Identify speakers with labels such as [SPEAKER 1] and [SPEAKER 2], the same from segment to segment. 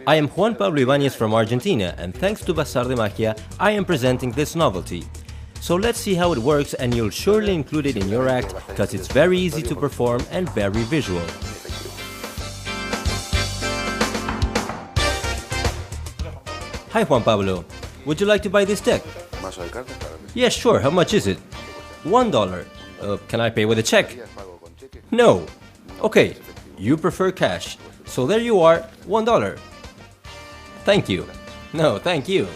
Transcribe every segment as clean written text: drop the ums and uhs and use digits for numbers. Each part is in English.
[SPEAKER 1] I am Juan Pablo Ibáñez from Argentina, and thanks to Bazar de Magia, I am presenting this novelty. So let's see how it works, and you'll surely include it in your act, because it's very easy to perform and very visual. Hi Juan Pablo, would you like to buy this deck? Yes, sure, how much is it? $1. Can I pay with a check? No. Okay, you prefer cash. So there you are, $1. Thank you. No, thank you.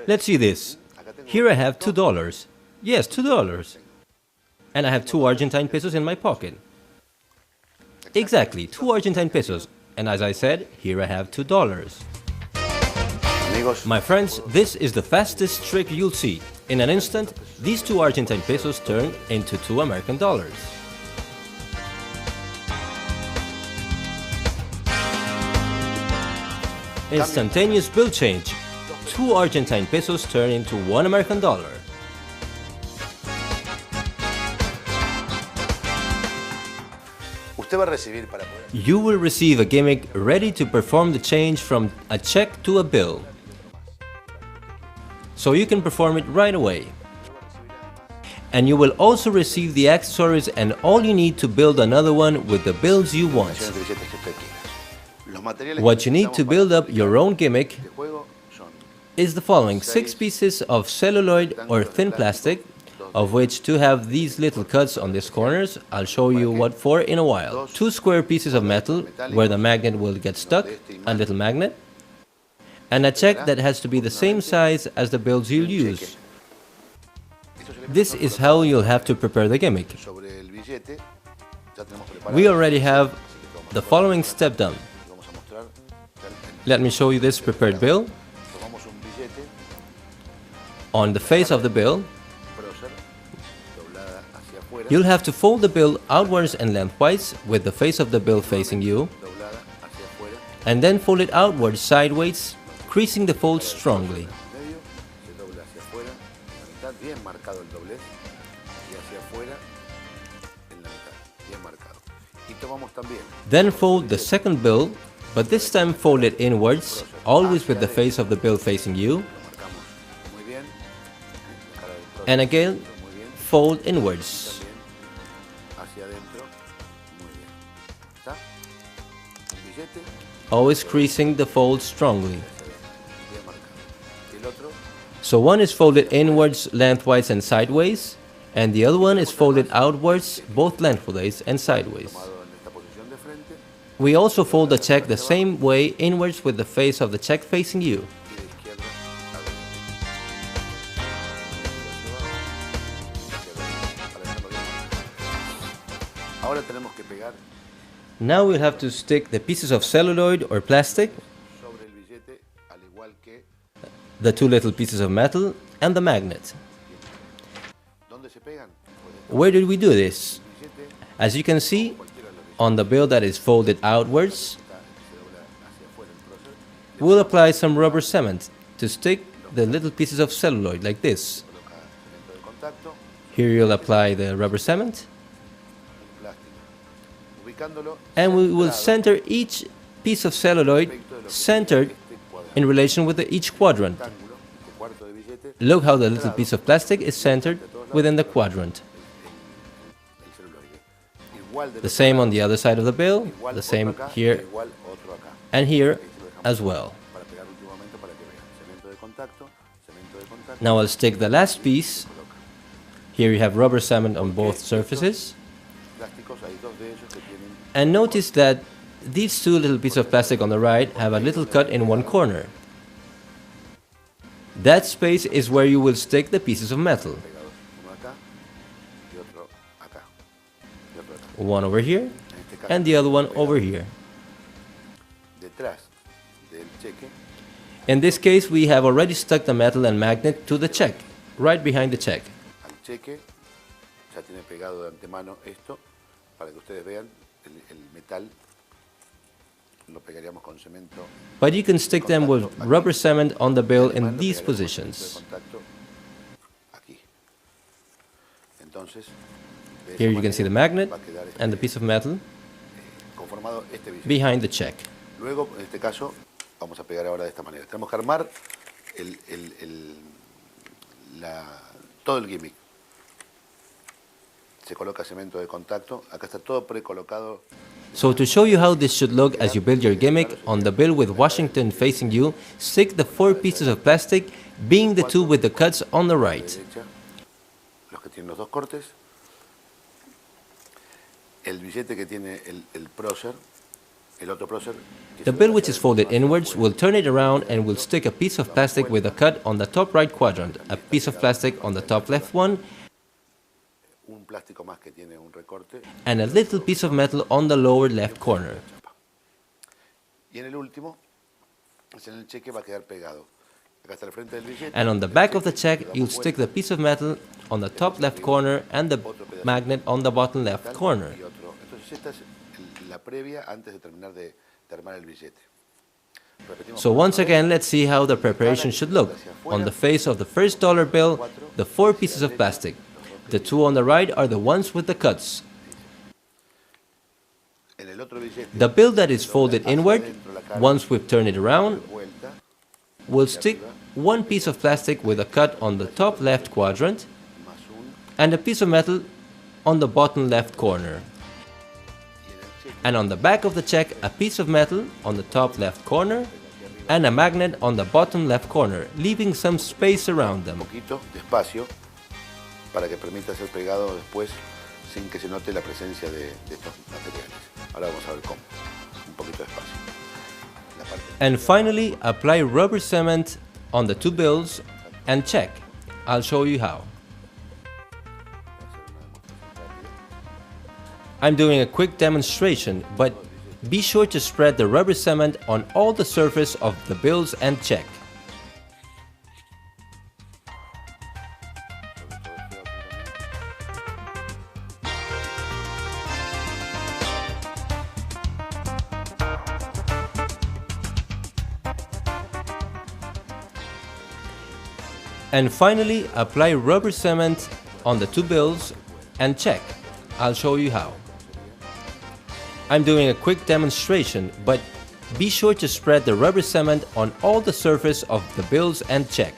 [SPEAKER 1] Let's see this. Here I have $2. Yes, $2. And I have 2 Argentine pesos in my pocket. Exactly, 2 Argentine pesos. And as I said, here I have $2. My friends, this is the fastest trick you'll see. In an instant, these 2 Argentine pesos turn into 2 American dollars. Instantaneous bill change. 2 Argentine pesos turn into 1 American dollar. You will receive a gimmick ready to perform the change from a check to a bill. So you can perform it right away. And you will also receive the accessories and all you need to build another one with the bills you want. What you need to build up your own gimmick is the following: 6 pieces of celluloid or thin plastic, of which 2 have these little cuts on these corners. I'll show you what for in a while. 2 square pieces of metal where the magnet will get stuck, a little magnet, and a check that has to be the same size as the bills you'll use. This is how you'll have to prepare the gimmick. We already have the following step done. Let me show you this prepared bill. On the face of the bill, you'll have to fold the bill outwards and lengthwise with the face of the bill facing you, and then fold it outwards sideways, creasing the fold strongly. Then fold the second bill, but this time fold it inwards, always with the face of the bill facing you, and again fold inwards. Always creasing the fold strongly. So one is folded inwards, lengthwise and sideways, and the other one is folded outwards, both lengthwise and sideways. We also fold the check the same way, inwards with the face of the check facing you. Now we'll have to stick the pieces of celluloid or plastic, the 2 little pieces of metal, and the magnet. Where did we do this? As you can see, on the bill that is folded outwards, we'll apply some rubber cement to stick the little pieces of celluloid like this. Here you'll apply the rubber cement, and we will center each piece of celluloid centered in relation with each quadrant. Look how the little piece of plastic is centered within the quadrant. The same on the other side of the bill, the same here and here as well. Now I'll stick the last piece. Here you have rubber cement on both surfaces. And notice that these 2 little pieces of plastic on the right have a little cut in one corner. That space is where you will stick the pieces of metal. One over here and the other one over here. In this case, we have already stuck the metal and magnet to the check, right behind the check. But you can stick them with rubber cement on the bill in these positions. Here you can see the magnet and the piece of metal behind the check.
[SPEAKER 2] Luego, en este caso, vamos a pegar ahora de esta manera. Tenemos que armar todo el gimmick. Se coloca cemento de contacto. Acá está todo precolocado.
[SPEAKER 1] So to show you how this should look as you build your gimmick, on the bill with Washington facing you, stick the 4 pieces of plastic, being the 2 with the cuts on the right.
[SPEAKER 2] Los que tienen los 2 cortes. El billete que tiene el prócer.
[SPEAKER 1] The bill which is folded inwards will turn it around and will stick a piece of plastic with a cut on the top right quadrant, a piece of plastic on the top left one, and a little piece of metal on the lower left corner. And on the back of the check, you'll stick the piece of metal on the top left corner and the magnet on the bottom left corner. So once again, let's see how the preparation should look. On the face of the first dollar bill, the 4 pieces of plastic. The 2 on the right are the ones with the cuts. The bill that is folded inward, once we've turned it around, will stick 1 piece of plastic with a cut on the top left quadrant and a piece of metal on the bottom left corner. And on the back of the check, a piece of metal on the top left corner and a magnet on the bottom left corner, leaving some space around them.
[SPEAKER 2] Para que permita ser pegado después sin que se note la presencia de estos materiales. Ahora vamos a ver cómo. Un poquito de espacio.
[SPEAKER 1] And finally, apply rubber cement on the 2 bills and check. I'll show you how. I'm doing a quick demonstration, but be sure to spread the rubber cement on all the surface of the bills and check. And finally, apply rubber cement on the 2 bills and check. I'll show you how. I'm doing a quick demonstration, but be sure to spread the rubber cement on all the surface of the bills and check.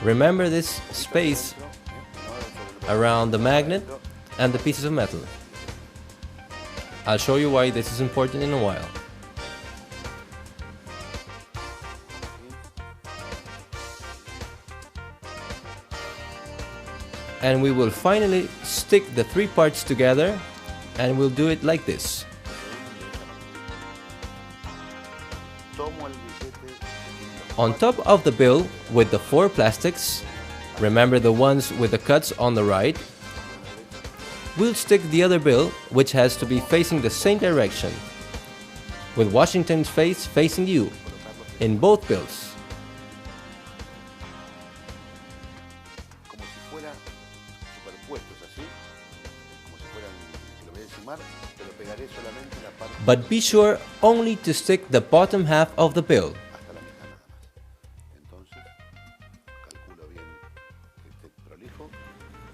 [SPEAKER 1] Remember this space around the magnet and the pieces of metal. I'll show you why this is important in a while. And we will finally stick the 3 parts together, and we'll do it like this. On top of the bill with the 4 plastics, remember the ones with the cuts on the right, we'll stick the other bill, which has to be facing the same direction, with Washington's face facing you, in both bills. But be sure only to stick the bottom half of the bill.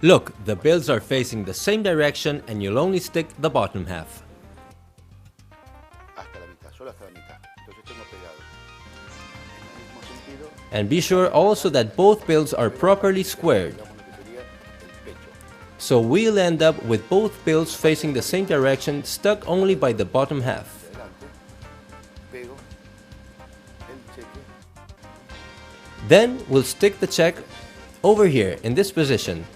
[SPEAKER 1] Look, the bills are facing the same direction and you'll only stick the bottom half. And be sure also that both bills are properly squared. So we'll end up with both bills facing the same direction, stuck only by the bottom half. Then we'll stick the check over here in this position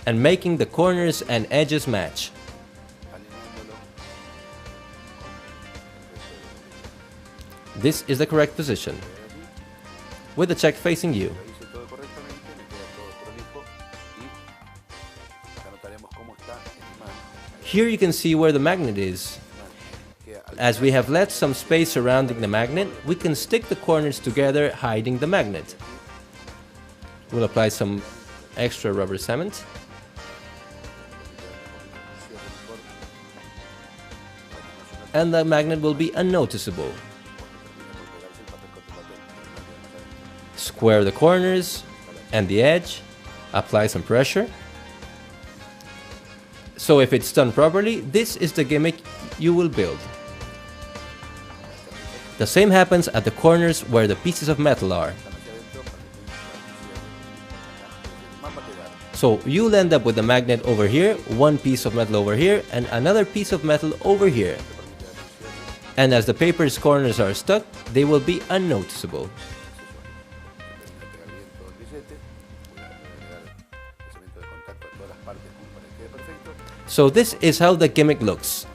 [SPEAKER 1] and making the corners and edges match. This is the correct position, with the check facing you. Here you can see where the magnet is. As we have left some space surrounding the magnet, we can stick the corners together, hiding the magnet. We'll apply some extra rubber cement. And the magnet will be unnoticeable. Square the corners and the edge, apply some pressure. So if it's done properly, this is the gimmick you will build. The same happens at the corners where the pieces of metal are. So you'll end up with a magnet over here, one piece of metal over here, and another piece of metal over here. And as the paper's corners are stuck, they will be unnoticeable. So this is how the gimmick looks.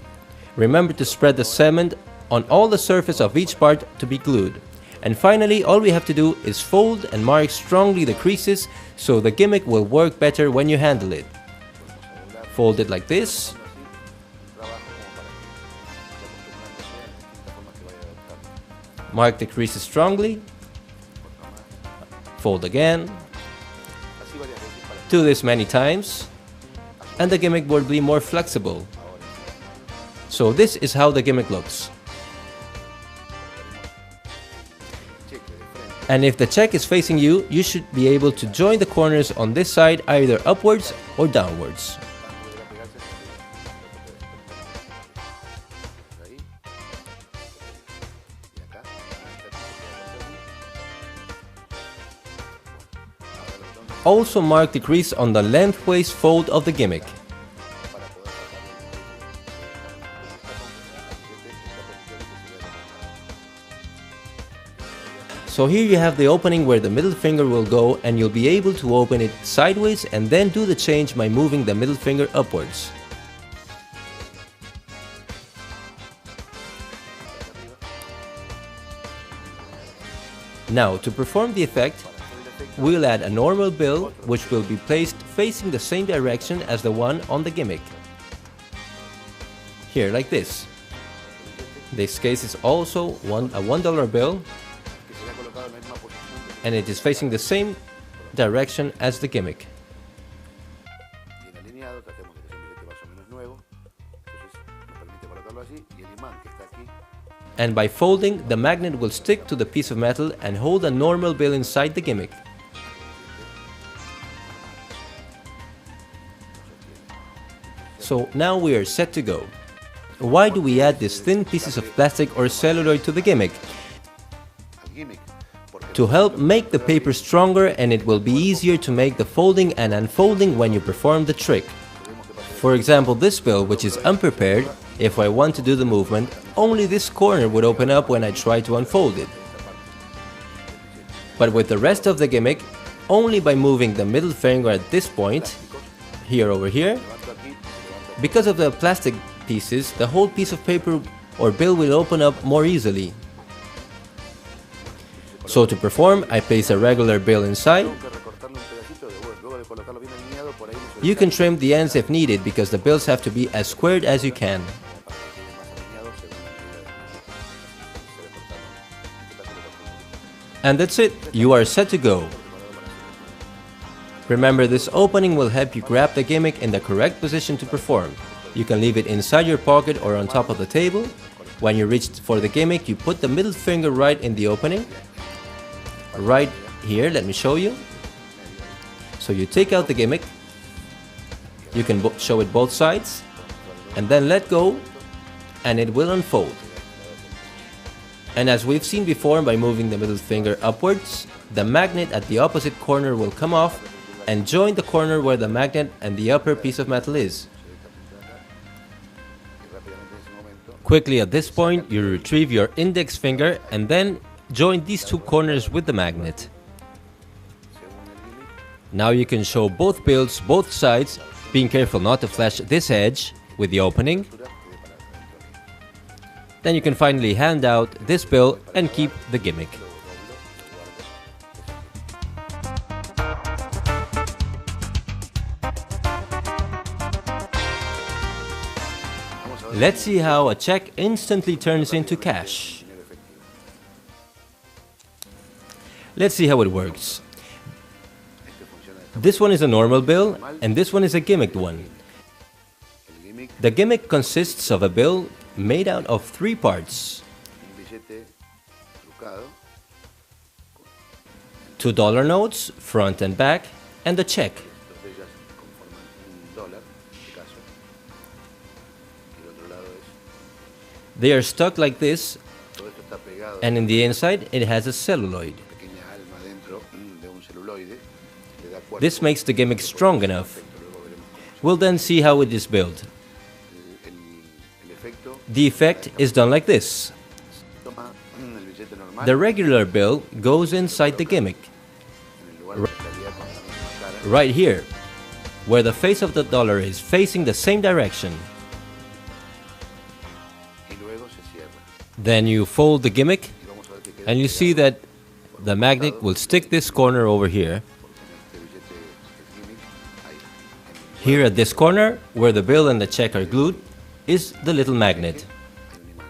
[SPEAKER 1] Remember to spread the cement on all the surface of each part to be glued. And finally, all we have to do is fold and mark strongly the creases so the gimmick will work better when you handle it. Fold it like this. Mark the creases strongly. Fold again. Do this many times, and the gimmick will be more flexible. So this is how the gimmick looks. And if the check is facing you, you should be able to join the corners on this side either upwards or downwards. Also mark the crease on the lengthways fold of the gimmick. So here you have the opening where the middle finger will go, and you'll be able to open it sideways and then do the change by moving the middle finger upwards. Now to perform the effect, we'll add a normal bill which will be placed facing the same direction as the one on the gimmick. Here, like this. This case is also a $1 bill, and it is facing the same direction as the gimmick. And by folding, the magnet will stick to the piece of metal and hold a normal bill inside the gimmick. So now we are set to go. Why do we add these thin pieces of plastic or celluloid to the gimmick? To help make the paper stronger, and it will be easier to make the folding and unfolding when you perform the trick. For example, this bill, which is unprepared, if I want to do the movement, only this corner would open up when I try to unfold it. But with the rest of the gimmick, only by moving the middle finger at this point, here over here, because of the plastic pieces, the whole piece of paper or bill will open up more easily. So to perform, I place a regular bill inside. You can trim the ends if needed, because the bills have to be as squared as you can. And that's it, you are set to go. Remember, this opening will help you grab the gimmick in the correct position to perform. You can leave it inside your pocket or on top of the table. When you reach for the gimmick, you put the middle finger right in the opening. Right here, let me show you. So you take out the gimmick. You can show it both sides, and then let go, and it will unfold. And as we've seen before, by moving the middle finger upwards, the magnet at the opposite corner will come off and join the corner where the magnet and the upper piece of metal is. Quickly at this point, you retrieve your index finger and then join these two corners with the magnet. Now you can show both bills, both sides, being careful not to flash this edge with the opening. Then you can finally hand out this bill and keep the gimmick. Let's see how a check instantly turns into cash. Let's see how it works. This one is a normal bill, and this one is a gimmicked one. The gimmick consists of a bill made out of 3 parts. $2 notes, front and back, and a check. They are stuck like this,
[SPEAKER 2] Todo esto está pegado
[SPEAKER 1] and in the inside it has a celluloid.
[SPEAKER 2] pequeña alma dentro de un celuloide, le da cuerpo.
[SPEAKER 1] This makes the gimmick strong enough.
[SPEAKER 2] Luego veremos cómo
[SPEAKER 1] We'll then see how it is built.
[SPEAKER 2] el efecto.
[SPEAKER 1] The effect is done like this.
[SPEAKER 2] Toma el billete normal
[SPEAKER 1] The regular bill goes inside the gimmick,
[SPEAKER 2] en el lugar de la realidad con la misma cara.
[SPEAKER 1] right here, where the face of the dollar is facing the same direction.
[SPEAKER 2] Y luego se cierra.
[SPEAKER 1] Then you fold the gimmick,
[SPEAKER 2] Y vamos a ver que queda
[SPEAKER 1] and you see that the magnet will stick this corner over here.
[SPEAKER 2] este billete, el gimmick, ahí.
[SPEAKER 1] Here at this corner, where the bill and the check are glued, is the little magnet.
[SPEAKER 2] Hay un imán.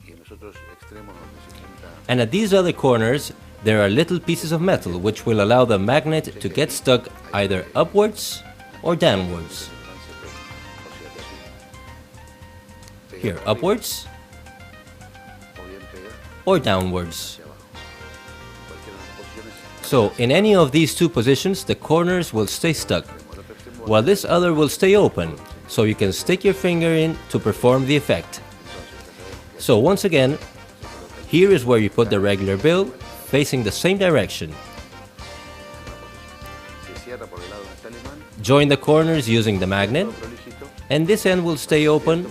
[SPEAKER 2] Y en los otros extremos donde se junta
[SPEAKER 1] And at these other corners, there are little pieces of metal which will allow the magnet to get stuck either upwards or downwards. Here, upwards
[SPEAKER 2] o bien pega
[SPEAKER 1] or downwards.
[SPEAKER 2] hacia abajo. Cualquiera de las posiciones.
[SPEAKER 1] So, in any of these two positions, the corners will stay stuck,
[SPEAKER 2] El otro extremo
[SPEAKER 1] while this other will stay open, so you can stick your finger in to perform the effect. So once again, here is where you put the regular bill, facing the same direction.
[SPEAKER 2] se cierra por el lado donde está el imán.
[SPEAKER 1] Join the corners using the magnet,
[SPEAKER 2] Otro lijito
[SPEAKER 1] and this end will stay open,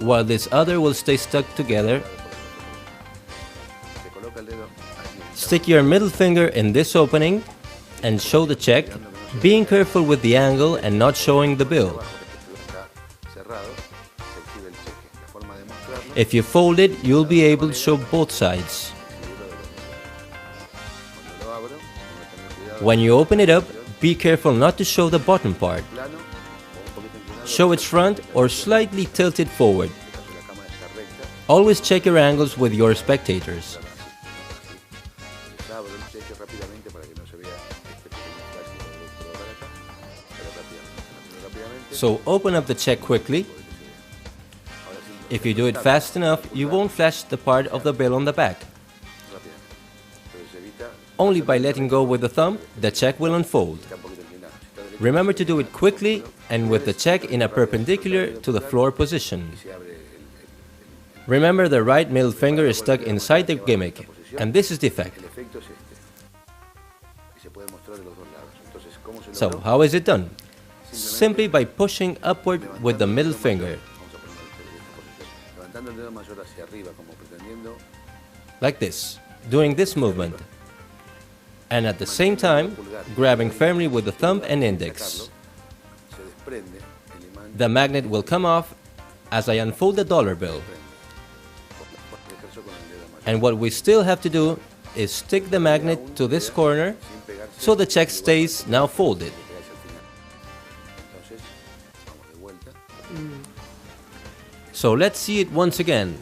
[SPEAKER 1] while this other will stay stuck together.
[SPEAKER 2] se coloca el dedo allí.
[SPEAKER 1] Stick your middle finger in this opening and show the check, being careful with the angle and not showing the bill.
[SPEAKER 2] Abajo, este está cerrado, se exhibe el cheque. La forma de mostrarlo
[SPEAKER 1] If you fold it, you'll be able to show both sides.
[SPEAKER 2] cuando lo abro, tengo que tener cuidado.
[SPEAKER 1] When you open it up, be careful not to show the bottom part.
[SPEAKER 2] Plano o un poquito inclinado.
[SPEAKER 1] Show its front or slightly tilt it forward.
[SPEAKER 2] En este caso la cámara está recta.
[SPEAKER 1] Always check your angles with your spectators.
[SPEAKER 2] Les abro el cheque rápidamente para que no se vea este pequeño flash que lo puedo ver acá. Pero rápidamente.
[SPEAKER 1] So open up the check quickly.
[SPEAKER 2] Ahora sí,
[SPEAKER 1] If you do it fast enough, you won't flash the part of the bill on the back.
[SPEAKER 2] rápidamente. Entonces se evita,
[SPEAKER 1] Only by letting go with the thumb, the check will unfold.
[SPEAKER 2] está un poquito inclinado. Si está derecho,
[SPEAKER 1] Remember to do it quickly and with the check in a perpendicular to the floor position.
[SPEAKER 2] se abre
[SPEAKER 1] Remember the right middle finger is stuck inside the gimmick, and this is the effect.
[SPEAKER 2] el efecto es este. Y se puede mostrar de los dos lados. Entonces, ¿cómo se
[SPEAKER 1] So
[SPEAKER 2] logra?
[SPEAKER 1] how is it done? Simply by pushing upward with the middle finger,
[SPEAKER 2] Vamos a poner esta posición. Levantando el dedo mayor hacia arriba, como pretendiendo
[SPEAKER 1] like this, doing this movement. And at the same time, grabbing firmly with the thumb and index.
[SPEAKER 2] sacarlo, se desprende el imán.
[SPEAKER 1] The magnet will come off as I unfold the dollar bill.
[SPEAKER 2] Ejerzo con el dedo mayor,
[SPEAKER 1] And what we still have to do is stick the magnet to this corner
[SPEAKER 2] sin pegarse,
[SPEAKER 1] so the check stays now folded.
[SPEAKER 2] pegarse al final. Entonces, vamos de vuelta.
[SPEAKER 1] So let's see it once again.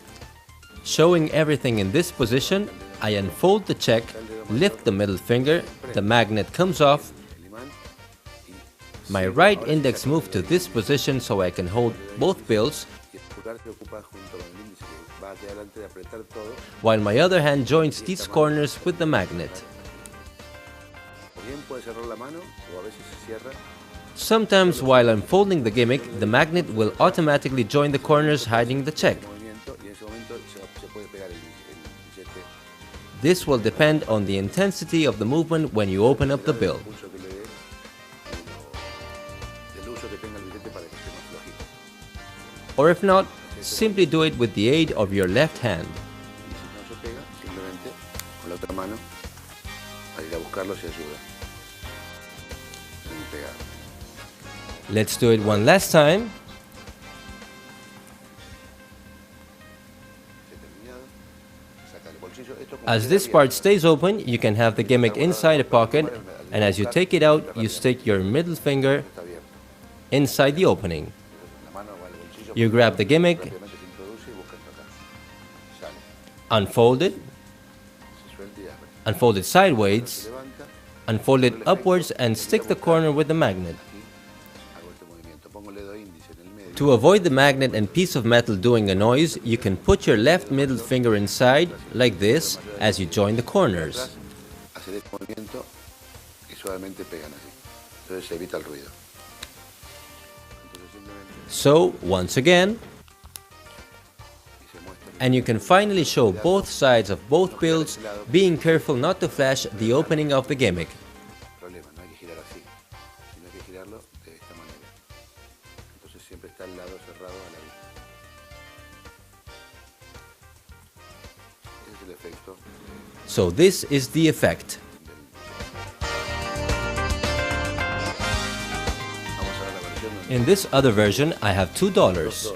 [SPEAKER 1] Showing everything in this position, I unfold the check, lift the middle finger, the magnet comes off,
[SPEAKER 2] El imán y
[SPEAKER 1] my right index moves to this position so I can hold both bills,
[SPEAKER 2] el pulgar se ocupa junto con el índice que va hacia adelante de apretar todo.
[SPEAKER 1] while my other hand joins these corners with the magnet.
[SPEAKER 2] O bien puede cerrar la mano o a veces se cierra.
[SPEAKER 1] Sometimes while I'm folding the gimmick, the magnet will automatically join the corners hiding the check.
[SPEAKER 2] Movimiento y en ese momento se puede pegar el billete.
[SPEAKER 1] This will depend on the intensity of the movement when you open up the bill.
[SPEAKER 2] El pulso que le dé y del uso que tenga el billete para que esté más flojito.
[SPEAKER 1] Or if not, simply do it with the aid of your left hand.
[SPEAKER 2] Y si no se pega, simplemente con la otra mano a ir a buscarlo se ayuda. Sin pegar.
[SPEAKER 1] Let's do it one last time.
[SPEAKER 2] Terminado. Saca el bolsillo. Esto como
[SPEAKER 1] As
[SPEAKER 2] queda
[SPEAKER 1] this
[SPEAKER 2] abierto.
[SPEAKER 1] part stays open, you can have the gimmick inside a pocket, and as you take it out, you stick your middle finger
[SPEAKER 2] Está abierto.
[SPEAKER 1] inside the opening.
[SPEAKER 2] La mano va al bolsillo.
[SPEAKER 1] You grab the gimmick,
[SPEAKER 2] Rápidamente se introduce y busca esto acá. Sale.
[SPEAKER 1] unfold it,
[SPEAKER 2] Se suelta y abre.
[SPEAKER 1] unfold it sideways,
[SPEAKER 2] Se levanta.
[SPEAKER 1] unfold it upwards, and stick the corner with the magnet.
[SPEAKER 2] Aquí hago este movimiento. Pongo el dedo índice en el medio.
[SPEAKER 1] To avoid the magnet and piece of metal doing a noise, you can put your left middle finger inside, like this, as you join the corners.
[SPEAKER 2] Hacer este movimiento y suavemente pegan así. Entonces se evita el ruido. Entonces simplemente
[SPEAKER 1] So, once again, And you can finally show both sides of both builds, being careful not to flash the opening of the gimmick.
[SPEAKER 2] Problema, no hay que girar así, sino hay que girarlo de esta manera. Entonces siempre está el lado cerrado a la vista. Ese es el efecto.
[SPEAKER 1] So this is the effect.
[SPEAKER 2] Vamos a ver la versión donde
[SPEAKER 1] In this other version, I have $2.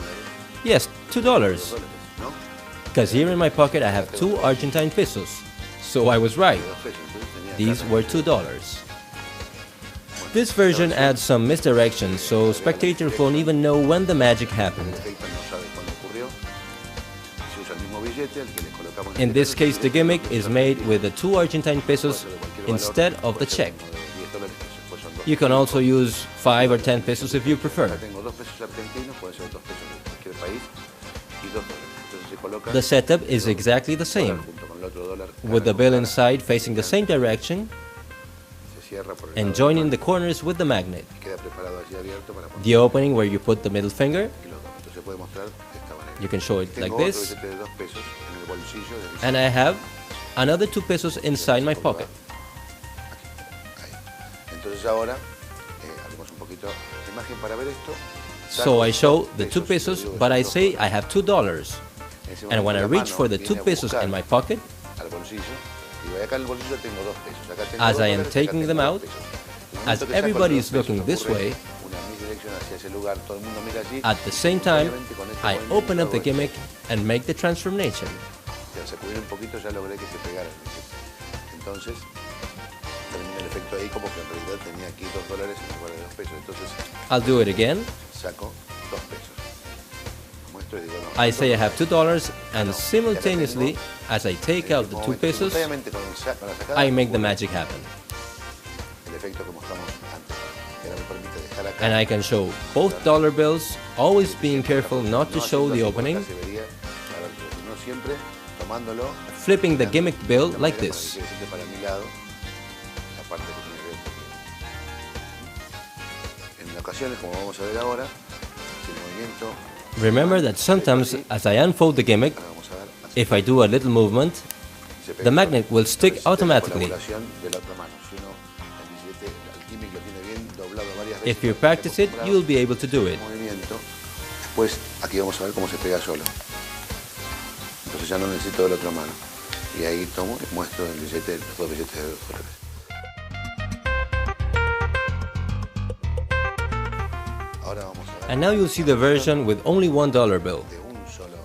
[SPEAKER 1] Yes, $2.
[SPEAKER 2] $2, ¿no?
[SPEAKER 1] Because here in my pocket I have 2 Argentine pesos. So I was right.
[SPEAKER 2] 2 pesos, entonces tenía
[SPEAKER 1] These
[SPEAKER 2] acá
[SPEAKER 1] were $2. This version adds some misdirection, so spectators won't even know when the magic happened.
[SPEAKER 2] el efecto, no sabe cuándo ocurrió. Se usa el mismo billete, el que le colocamos
[SPEAKER 1] In this case, the gimmick is made with the 2 Argentine pesos
[SPEAKER 2] de cualquier valor.
[SPEAKER 1] instead of the
[SPEAKER 2] Puede ser
[SPEAKER 1] check.
[SPEAKER 2] uno de $10, después son 2
[SPEAKER 1] You can also use 5 or 10 pesos if you
[SPEAKER 2] Acá
[SPEAKER 1] prefer.
[SPEAKER 2] tengo 2 pesos argentinos, puede ser 2 pesos de cualquier país y $2. Entonces se coloca
[SPEAKER 1] The setup is exactly the
[SPEAKER 2] dólar
[SPEAKER 1] same,
[SPEAKER 2] junto con el otro dólar
[SPEAKER 1] with the bill inside facing the same direction
[SPEAKER 2] se cierra por el
[SPEAKER 1] and
[SPEAKER 2] lado
[SPEAKER 1] joining the corners with the magnet.
[SPEAKER 2] y queda preparado allí abierto para poner
[SPEAKER 1] The opening where you put the middle finger,
[SPEAKER 2] y lo toco. Entonces se puede mostrar de esta manera.
[SPEAKER 1] you can show it like
[SPEAKER 2] Tengo otro
[SPEAKER 1] this,
[SPEAKER 2] billete de 2 pesos en el bolsillo de mi
[SPEAKER 1] and I have another 2 pesos inside my pocket.
[SPEAKER 2] Ahí. Entonces ahora haremos un poquito de imagen para ver esto.
[SPEAKER 1] So I show the 2
[SPEAKER 2] 2
[SPEAKER 1] pesos, but I say I have $2. And when I reach for the 2 pesos in my pocket,
[SPEAKER 2] al bolsillo, y acá en el bolsillo tengo 2 pesos. Acá tengo
[SPEAKER 1] as
[SPEAKER 2] 2
[SPEAKER 1] I am
[SPEAKER 2] dólares, acá
[SPEAKER 1] taking
[SPEAKER 2] tengo
[SPEAKER 1] them
[SPEAKER 2] 2
[SPEAKER 1] out,
[SPEAKER 2] pesos. En el
[SPEAKER 1] as
[SPEAKER 2] momento que saco
[SPEAKER 1] everybody
[SPEAKER 2] los
[SPEAKER 1] is
[SPEAKER 2] 2
[SPEAKER 1] looking
[SPEAKER 2] pesos,
[SPEAKER 1] this
[SPEAKER 2] ocurre
[SPEAKER 1] way,
[SPEAKER 2] una misdirección hacia ese lugar, todo el mundo mira allí.
[SPEAKER 1] at the same time,
[SPEAKER 2] Obviamente con este
[SPEAKER 1] I
[SPEAKER 2] movimiento
[SPEAKER 1] open up the
[SPEAKER 2] hago
[SPEAKER 1] gimmick and make the transformation.
[SPEAKER 2] esto. Al sacudir un poquito ya logré que se pegara el billete. Entonces termina el efecto ahí como que en realidad tenía aquí 2 dólares en lugar de 2 pesos. Entonces
[SPEAKER 1] I'll do it again.
[SPEAKER 2] saco 2 pesos. Muestro y digo no.
[SPEAKER 1] I say I have $2, and simultaneously, as I take out the 2 pesos,
[SPEAKER 2] Simultáneamente con la sacada,
[SPEAKER 1] I make the
[SPEAKER 2] ocurre
[SPEAKER 1] magic happen.
[SPEAKER 2] el efecto que mostramos antes, que ahora me permite dejar acá.
[SPEAKER 1] And I can show both dollar bills, always being careful not to
[SPEAKER 2] No
[SPEAKER 1] show
[SPEAKER 2] haciendo
[SPEAKER 1] the
[SPEAKER 2] así, porque
[SPEAKER 1] opening,
[SPEAKER 2] acá se vería, a ver, sino siempre tomándolo,
[SPEAKER 1] flipping the gimmick bill
[SPEAKER 2] de
[SPEAKER 1] like
[SPEAKER 2] manera
[SPEAKER 1] this.
[SPEAKER 2] para que quede para mi lado, la parte que tiene que ver con- En ocasiones, como vamos a ver ahora, si el movimiento,
[SPEAKER 1] Remember that sometimes, as I unfold the gimmick,
[SPEAKER 2] ahora vamos a ver, así,
[SPEAKER 1] if I do a little movement,
[SPEAKER 2] se pega
[SPEAKER 1] the magnet will stick
[SPEAKER 2] Entonces,
[SPEAKER 1] automatically.
[SPEAKER 2] la colaboración de la otra mano. Si uno el billete, el gimmick lo tiene bien doblado varias veces,
[SPEAKER 1] If you
[SPEAKER 2] para que
[SPEAKER 1] practice
[SPEAKER 2] esté
[SPEAKER 1] it,
[SPEAKER 2] acostumbrado
[SPEAKER 1] you'll be able to do
[SPEAKER 2] al
[SPEAKER 1] it.
[SPEAKER 2] movimiento. Después, aquí vamos a ver cómo se pega solo. Entonces ya no necesito de la otra mano. Y ahí tomo y muestro el billete, los 2 billetes de $2. Ahora vamos a ver
[SPEAKER 1] And now you'll see the version with only $1 bill.
[SPEAKER 2] de un solo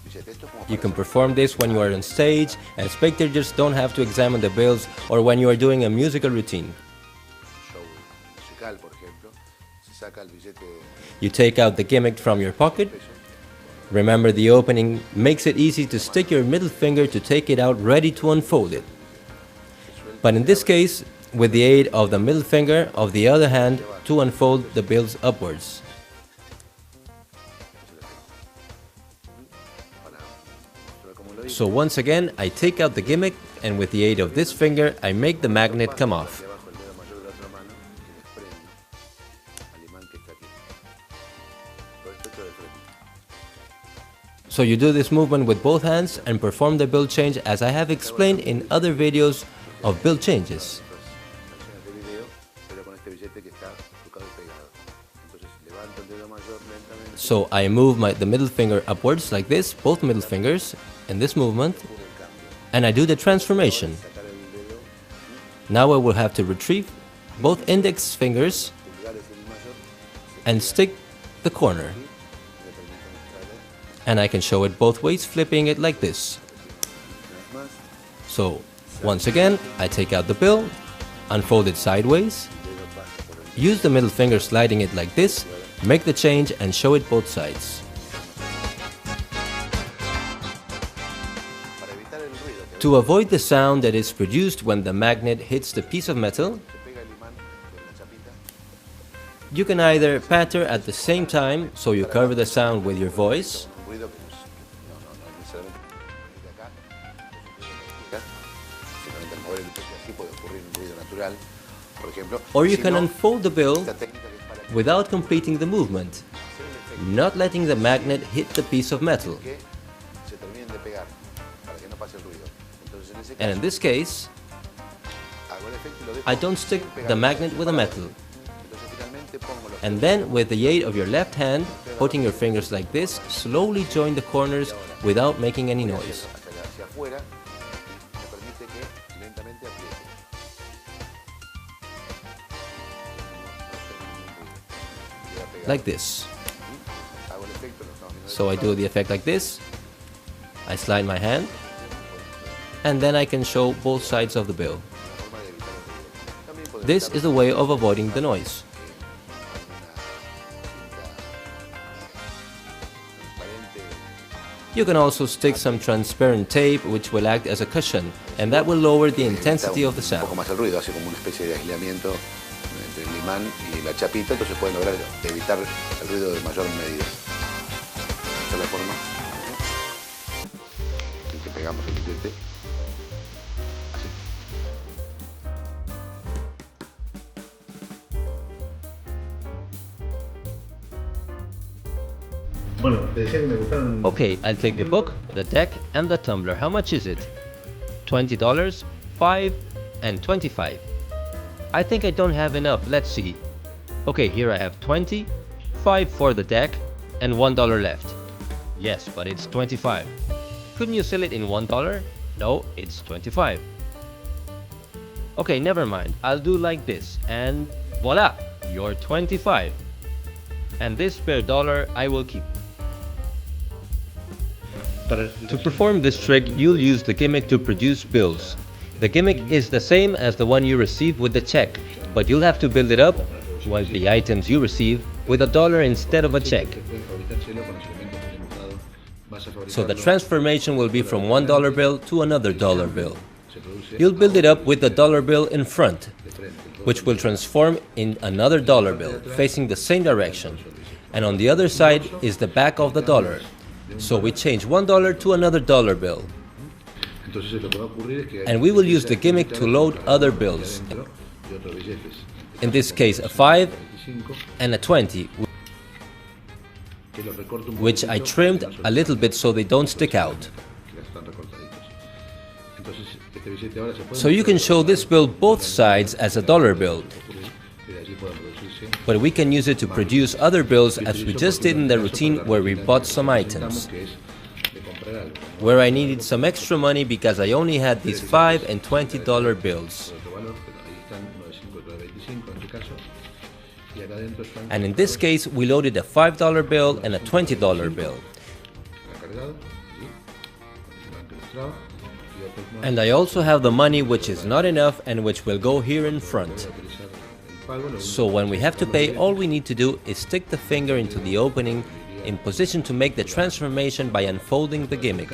[SPEAKER 2] billete. Esto es como
[SPEAKER 1] You
[SPEAKER 2] para
[SPEAKER 1] can
[SPEAKER 2] hacer
[SPEAKER 1] perform this when you are on stage and spectators don't have to examine the bills, or when you are doing a musical routine.
[SPEAKER 2] un show musical, por ejemplo. Se saca el billete de
[SPEAKER 1] You take out the gimmick from your pocket.
[SPEAKER 2] peso.
[SPEAKER 1] Remember, the opening makes it easy to stick your middle finger to take it out ready to unfold it. But in this case, with the aid of the middle finger of the other hand to unfold the bills upwards.
[SPEAKER 2] Para mostrar cómo lo hice.
[SPEAKER 1] So once again, I take out the gimmick, and with the aid of this finger, I make the magnet come off.
[SPEAKER 2] Hacia abajo el dedo mayor de la otra mano y desprendo al imán que está aquí. Todo esto hecho de frente.
[SPEAKER 1] So you do this movement with both hands and perform the bill change as I have explained in other videos of bill changes.
[SPEAKER 2] Versiones de video, pero con este billete que está tocado y pegado. Entonces levanto el dedo mayor lentamente.
[SPEAKER 1] So I move the middle finger upwards like this, both middle fingers, in this movement,
[SPEAKER 2] Ocurre el cambio.
[SPEAKER 1] and I do the transformation.
[SPEAKER 2] Sacar el dedo,
[SPEAKER 1] Now I will have to retrieve both index fingers
[SPEAKER 2] pulgares y el mayor,
[SPEAKER 1] and stick the corner.
[SPEAKER 2] me permite mostrarlo
[SPEAKER 1] And I can show it both ways, flipping it like this.
[SPEAKER 2] una vez más.
[SPEAKER 1] So once again, I take out the bill, unfold it sideways,
[SPEAKER 2] El dedo pasa por el
[SPEAKER 1] use the middle finger sliding it like this, make the change and show it both sides.
[SPEAKER 2] para evitar el ruido que
[SPEAKER 1] To avoid the sound that is produced when the magnet hits the piece of metal,
[SPEAKER 2] se pega el imán con la chapita.
[SPEAKER 1] you can either patter at the same time, so you cover the sound with your voice,
[SPEAKER 2] Un ruido que no necesariamente de acá, simplemente al mover el pecho así puede ocurrir un ruido natural, por ejemplo.
[SPEAKER 1] or you
[SPEAKER 2] Si
[SPEAKER 1] can
[SPEAKER 2] no,
[SPEAKER 1] unfold the bill
[SPEAKER 2] esta técnica que es para que
[SPEAKER 1] without completing the movement,
[SPEAKER 2] hacer el efecto
[SPEAKER 1] not letting the magnet hit the piece of metal.
[SPEAKER 2] que se termine
[SPEAKER 1] And in this case, I don't stick the magnet with the metal. And then, with the aid of your left hand, putting your fingers like this, slowly join the corners without making any noise. Like this. So I do the effect like this, I slide my hand, and then I can show both sides of the bill. This is a way of avoiding the noise. You can also stick some transparent tape which will act as a cushion, and that will lower the intensity of the sound.
[SPEAKER 2] Un poco más el ruido, hace como una especie de aislamiento entre el imán y la chapita, entonces pueden lograr evitar el ruido de mayor medida. Esta es la forma en que pegamos el billete. Así.
[SPEAKER 1] Okay, I'll take the book, the deck, and the tumbler. How much is it? $20, $5, and $25. I think I don't have enough. Let's see. Okay, here I have 20, 5 for the deck, and $1 left. Yes, but it's 25. Couldn't you sell it in $1? No, it's 25. Okay, never mind. I'll do like this, and voila, you're 25. And this spare dollar I will keep. To perform this trick, you'll use the gimmick to produce bills. The gimmick is the same as the one you receive with the check, but you'll have to build it up, with the items you receive, with $1 instead of a check. So the transformation will be from $1 bill to another dollar bill. You'll build it up with the dollar bill in front, which will transform in another dollar bill, facing the same direction. And on the other side is the back of the dollar. So we change $1 to another dollar bill. And we will use the gimmick to load other bills. In this case, a 5 and a 20, which I trimmed a little bit so they don't stick out. So you can show this bill both sides as a dollar bill, but we can use it to produce other bills as we just did in the routine where we bought some items, where I needed some extra money because I only had these $5 and $20 bills. And in this case, we loaded a $5 bill and a $20 bill. And I also have the money which is not enough and which will go here in front. So when we have to pay, all we need to do is stick the finger into the opening in position to make the transformation by unfolding the gimmick.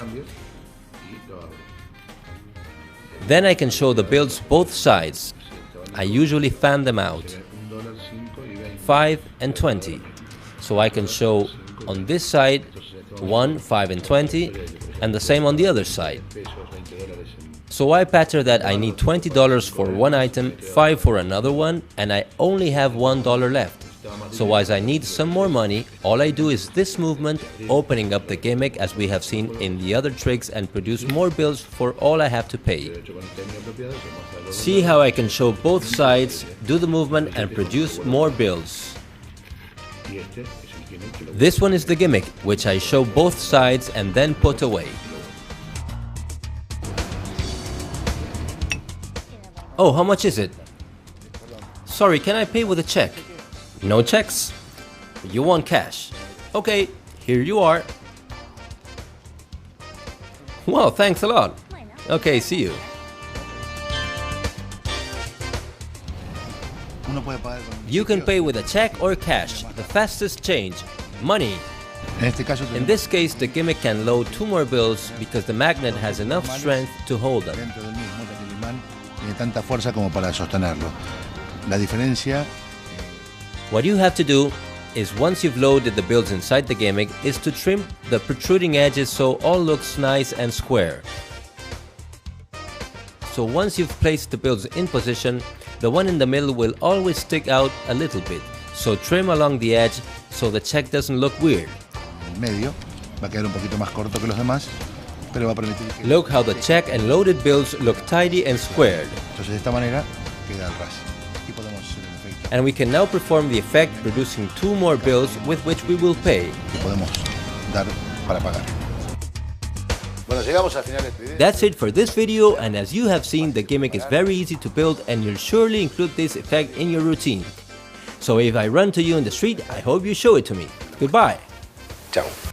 [SPEAKER 1] Then I can show the bills both sides. I usually fan them out, 5 and 20. So I can show on this side 1, 5 and 20, and the same on the other side. So I pattern that I need $20 for one item, 5 for another one, and I only have $1 left. So as I need some more money, all I do is this movement, opening up the gimmick as we have seen in the other tricks, and produce more bills for all I have to pay. See how I can show both sides, do the movement and produce more bills. This one is the gimmick, which I show both sides and then put away. Oh, how much is it? Sorry, can I pay with a check? No checks? You want cash? Okay, here you are. Well, thanks a lot. Okay, see you. You can pay with a check or cash, the fastest change, money. In this case, the gimmick can load 2 more bills because the magnet has enough strength to hold them. What you have to do is, once you've loaded the bills inside the gimmick, is to trim the protruding edges so all looks nice and square. So once you've placed the bills in position, the one in the middle will always stick out a little bit. So trim along the edge so the check doesn't look weird.
[SPEAKER 2] pero va a permitir que...
[SPEAKER 1] Look how the check and loaded bills look tidy and squared.
[SPEAKER 2] Entonces de esta manera queda el ras. Y podemos hacer el efecto.
[SPEAKER 1] And we can now perform the effect, producing 2 more bills with which we will pay.
[SPEAKER 2] Y podemos dar para pagar. Bueno, llegamos al final de este video.
[SPEAKER 1] That's it for this video, and as you have seen, the gimmick is very easy to build and you'll surely include this effect in your routine. So if I run to you in the street, I hope you show it to me. Goodbye.
[SPEAKER 2] Chao.